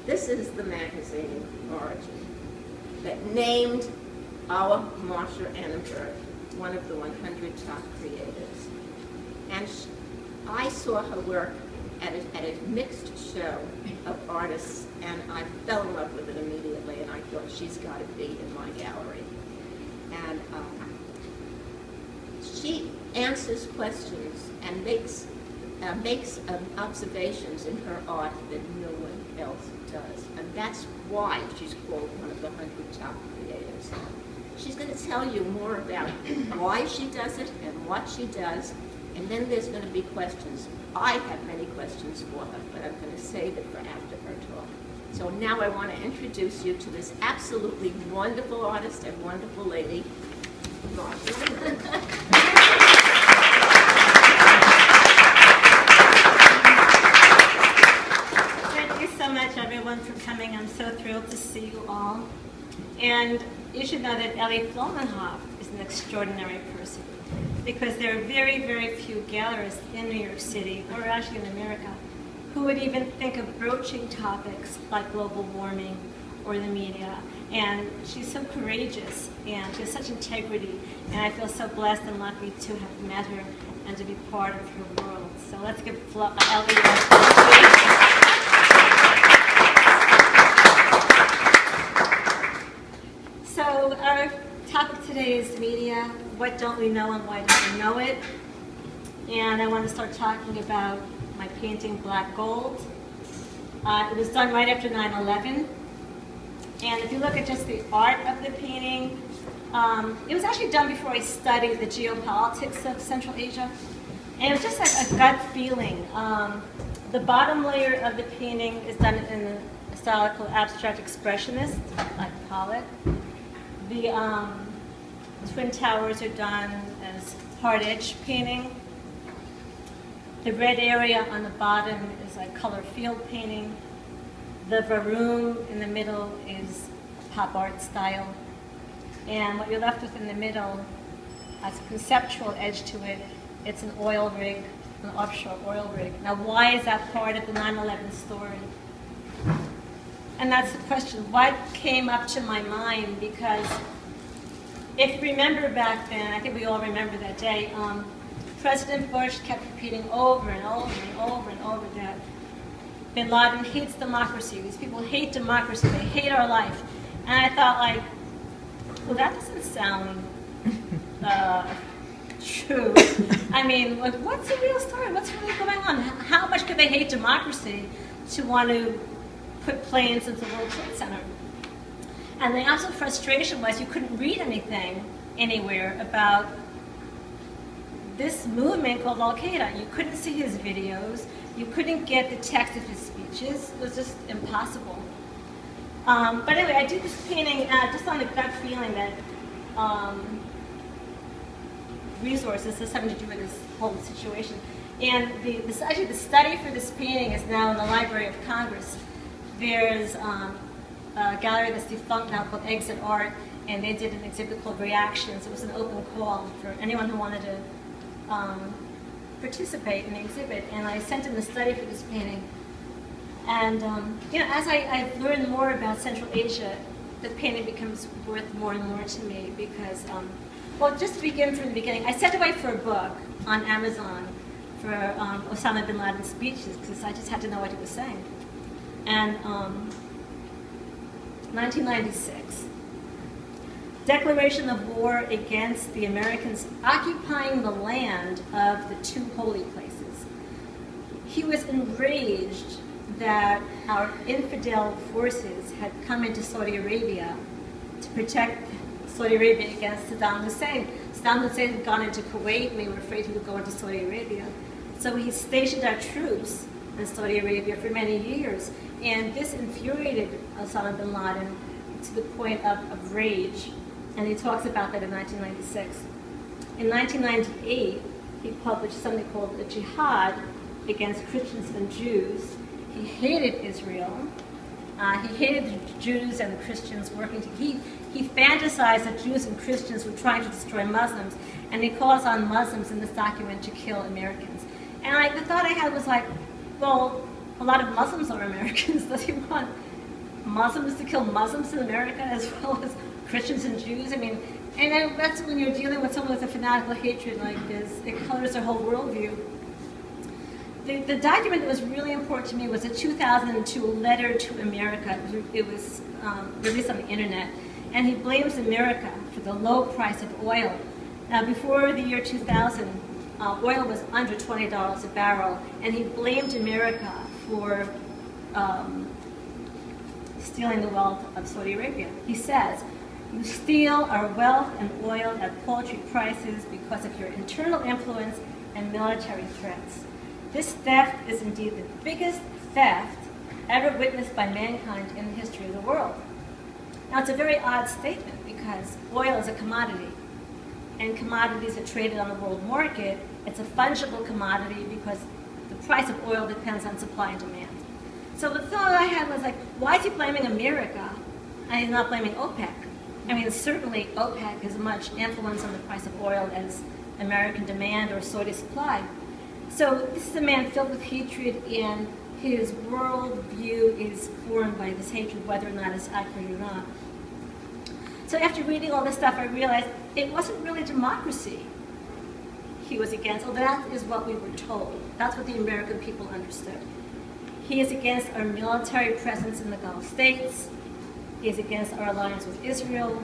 This is the magazine, Origin, that named our Marsha Annenberg one of the 100 top creators. And I saw her work at a mixed show of artists, and I fell in love with it immediately, and I thought, she's got to be in my gallery. And she answers questions and makes observations in her art that no one else does. And that's why she's called one of the 100 top creators. She's going to tell you more about why she does it and what she does, and then there's going to be questions. I have many questions for her, but I'm going to save it for after her talk. So now I want to introduce you to this absolutely wonderful artist and wonderful lady, Marsha. Everyone for coming. I'm so thrilled to see you all. And you should know that Ellie Flomenhoff is an extraordinary person, because there are very, very few gallerists in New York City, or actually in America, who would even think of broaching topics like global warming or the media. And she's so courageous, and she has such integrity, and I feel so blessed and lucky to have met her and to be part of her world. So let's give Ellie a So our topic today is media. What don't we know and why don't we know it? And I want to start talking about my painting, Black Gold. It was done right after 9/11. And if you look at just the art of the painting, it was actually done before I studied the geopolitics of Central Asia. And it was just like a gut feeling. The bottom layer of the painting is done in a style called abstract expressionist, like Pollock. The Twin Towers are done as hard edge painting. The red area on the bottom is like color field painting. The Varoom in the middle is pop art style. And what you're left with in the middle has a conceptual edge to it. It's an oil rig, an offshore oil rig. Now, why is that part of the 9/11 story? And that's the question. What came up to my mind? Because if you remember back then, I think we all remember that day, President Bush kept repeating over and over and over and over that Bin Laden hates democracy. These people hate democracy. They hate our life. And I thought, like, well, that doesn't sound true. I mean, like, what's the real story? What's really going on? How much could they hate democracy to want to put planes into the World Trade Center? And the absolute frustration was you couldn't read anything anywhere about this movement called Al-Qaeda. You couldn't see his videos. You couldn't get the text of his speeches. It was just impossible. But anyway, I did this painting just on the gut feeling that resources has something to do with this whole situation. And actually the study for this painting is now in the Library of Congress. There's a gallery that's defunct now called Exit Art, and they did an exhibit called Reactions. It was an open call for anyone who wanted to participate in the exhibit. And I sent in the study for this painting. And as I've learned more about Central Asia, the painting becomes worth more and more to me because, well, just to begin from the beginning, I sent away for a book on Amazon for Osama bin Laden's speeches because I just had to know what he was saying. And 1996, declaration of war against the Americans occupying the land of the two holy places. He was enraged that our infidel forces had come into Saudi Arabia to protect Saudi Arabia against Saddam Hussein. Saddam Hussein had gone into Kuwait, and they were afraid he would go into Saudi Arabia. So he stationed our troops in Saudi Arabia for many years. And this infuriated Osama bin Laden to the point of rage. And he talks about that in 1996. In 1998, he published something called a jihad against Christians and Jews. He hated Israel. He hated the Jews and the Christians working together. He fantasized that Jews and Christians were trying to destroy Muslims, and he calls on Muslims in this document to kill Americans. And the thought I had was like, well, a lot of Muslims are Americans. Does he want Muslims to kill Muslims in America as well as Christians and Jews. I mean, and then that's when you're dealing with someone with a fanatical hatred like this. It colors their whole worldview. The document that was really important to me was a 2002 letter to America. It was released on the internet. And he blames America for the low price of oil. Now, before the year 2000, oil was under $20 a barrel, and he blamed America for stealing the wealth of Saudi Arabia. He says, "You steal our wealth and oil at paltry prices because of your internal influence and military threats. This theft is indeed the biggest theft ever witnessed by mankind in the history of the world." Now, it's a very odd statement because oil is a commodity, and commodities are traded on the world market. It's a fungible commodity because the price of oil depends on supply and demand. So the thought I had was like, why is he blaming America and he's not blaming OPEC? I mean, certainly OPEC has as much influence on the price of oil as American demand or Saudi supply. So this is a man filled with hatred, and his world view is formed by this hatred, whether or not it's accurate or not. So after reading all this stuff, I realized it wasn't really democracy he was against. Well, that is what we were told. That's what the American people understood. He is against our military presence in the Gulf states. He is against our alliance with Israel.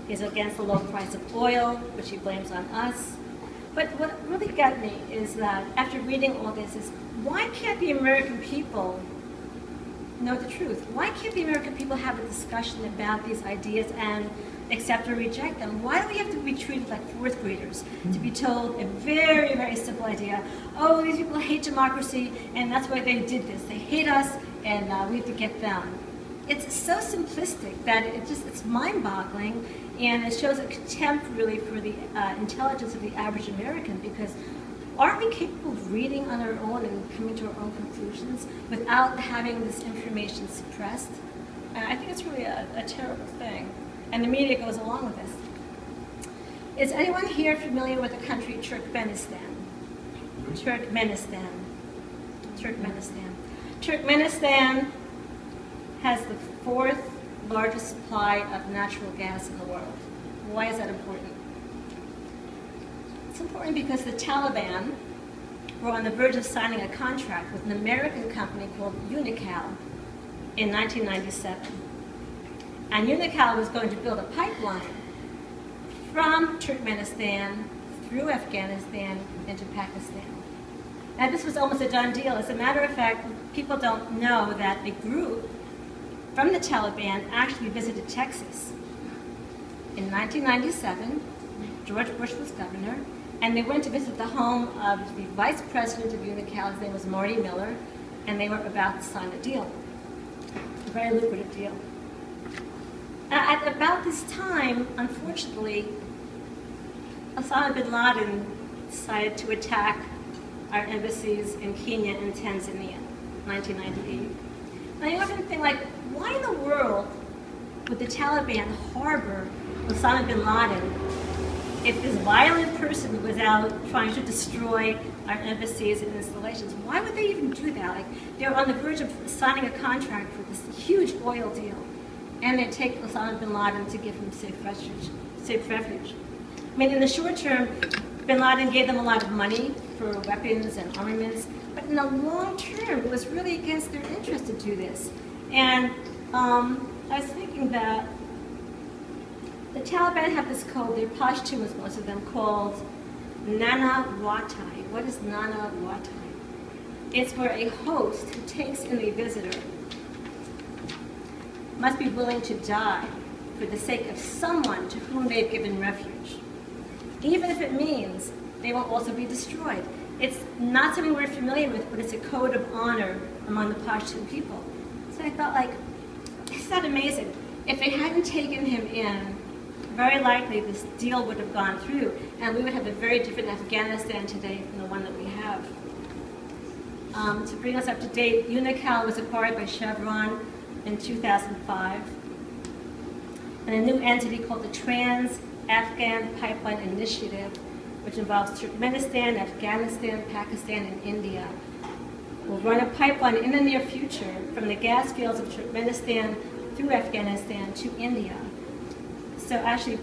He is against the low price of oil, which he blames on us. But what really got me is that after reading all this is, why can't the American people know the truth? Why can't the American people have a discussion about these ideas and accept or reject them? Why do we have to be treated like fourth graders to be told a very, very simple idea? Oh, these people hate democracy, and that's why they did this. They hate us, and we have to get them. It's so simplistic that it's mind-boggling, and it shows a contempt really for the intelligence of the average American, because aren't we capable of reading on our own and coming to our own conclusions without having this information suppressed? And I think it's really a terrible thing. And the media goes along with this. Is anyone here familiar with the country Turkmenistan? Turkmenistan. Turkmenistan has the fourth largest supply of natural gas in the world. Why is that important? It's important because the Taliban were on the verge of signing a contract with an American company called Unocal in 1997. And Unocal was going to build a pipeline from Turkmenistan through Afghanistan into Pakistan. Now, this was almost a done deal. As a matter of fact, people don't know that a group from the Taliban actually visited Texas in 1997. George Bush was governor, and they went to visit the home of the vice president of Unocal. His name was Marty Miller, and they were about to sign a deal, a very lucrative deal. At about this time, unfortunately, Osama bin Laden decided to attack our embassies in Kenya and Tanzania, 1998. Now you often think, like, why in the world would the Taliban harbor Osama bin Laden if this violent person was out trying to destroy our embassies and installations? Why would they even do that? Like, they were on the verge of signing a contract for this huge oil deal, and they take Osama bin Laden to give him safe refuge. I mean, in the short term, bin Laden gave them a lot of money for weapons and armaments, but in the long term, it was really against their interest to do this. And I was thinking that the Taliban have this code, they're Pashtuns, most of them, called Nana Watai. What is Nana Watai? It's where a host who takes in a visitor must be willing to die for the sake of someone to whom they've given refuge, even if it means they will also be destroyed. It's not something we're familiar with, but it's a code of honor among the Pashtun people. So I thought, like, isn't that amazing? If they hadn't taken him in, very likely this deal would have gone through, and we would have a very different Afghanistan today than the one that we have. To bring us up to date, Unocal was acquired by Chevron in 2005, and a new entity called the Trans-Afghan Pipeline Initiative, which involves Turkmenistan, Afghanistan, Pakistan, and India. will run a pipeline in the near future from the gas fields of Turkmenistan through Afghanistan to India. So actually,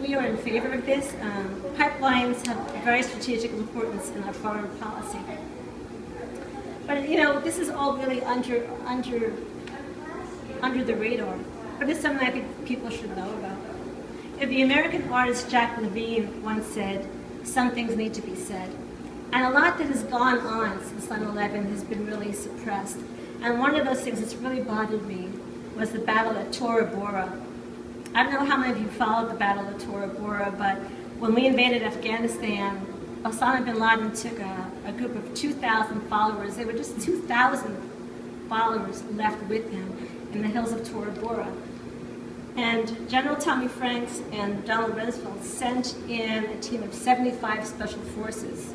we are in favor of this. Pipelines have very strategic importance in our foreign policy. But this is all really under the radar. But it's something I think people should know about. The American artist Jack Levine once said, "Some things need to be said." And a lot that has gone on since 9/11 has been really suppressed. And one of those things that's really bothered me was the battle at Tora Bora. I don't know how many of you followed the battle at Tora Bora, but when we invaded Afghanistan, Osama bin Laden took a group of 2,000 followers. There were just 2,000 followers left with him in the hills of Tora Bora. And General Tommy Franks and Donald Rumsfeld sent in a team of 75 special forces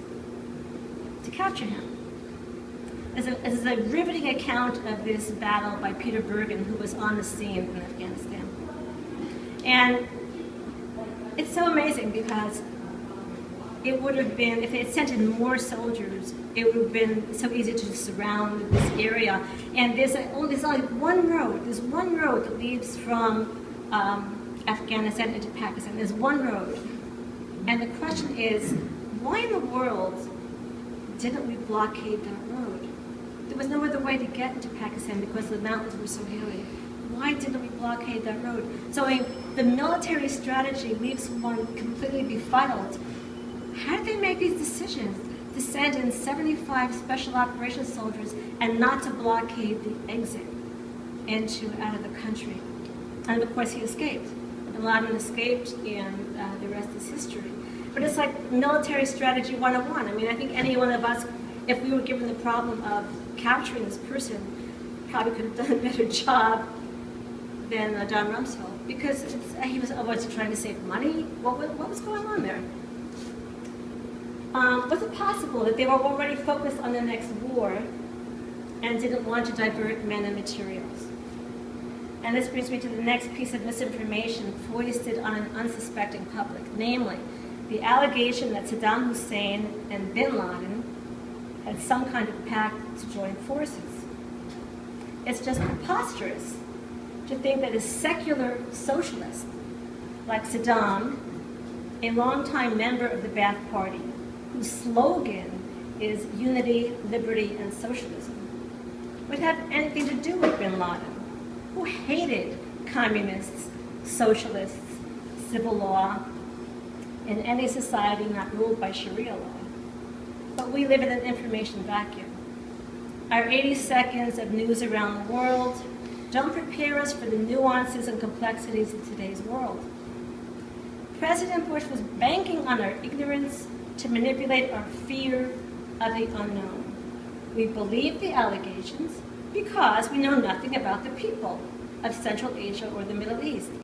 to capture him. This is a riveting account of this battle by Peter Bergen, who was on the scene in Afghanistan. And it's so amazing because it would have been, if they had sent in more soldiers, it would have been so easy to surround this area. And there's only one road. There's one road that leads from Afghanistan into Pakistan. There's one road. And the question is, why in the world didn't we blockade that road? There was no other way to get into Pakistan because the mountains were so hilly. Why didn't we blockade that road? So the military strategy leaves one completely befuddled. How did they make these decisions to send in 75 special operations soldiers and not to blockade the exit out of the country? And of course he escaped. Bin Laden escaped, and the rest is history. But it's like military strategy 101. I mean, I think any one of us, if we were given the problem of capturing this person, probably could have done a better job than Don Rumsfeld, because he was trying to save money. What was going on there? Was it possible that they were already focused on the next war and didn't want to divert men and materials? And this brings me to the next piece of misinformation foisted on an unsuspecting public, namely the allegation that Saddam Hussein and bin Laden had some kind of pact to join forces. It's just preposterous to think that a secular socialist like Saddam, a longtime member of the Ba'ath Party, whose slogan is unity, liberty, and socialism, would have anything to do with bin Laden, who hated communists, socialists, civil law, in any society not ruled by Sharia law. But we live in an information vacuum. Our 80 seconds of news around the world don't prepare us for the nuances and complexities of today's world. President Bush was banking on our ignorance to manipulate our fear of the unknown. We believe the allegations because we know nothing about the people of Central Asia or the Middle East.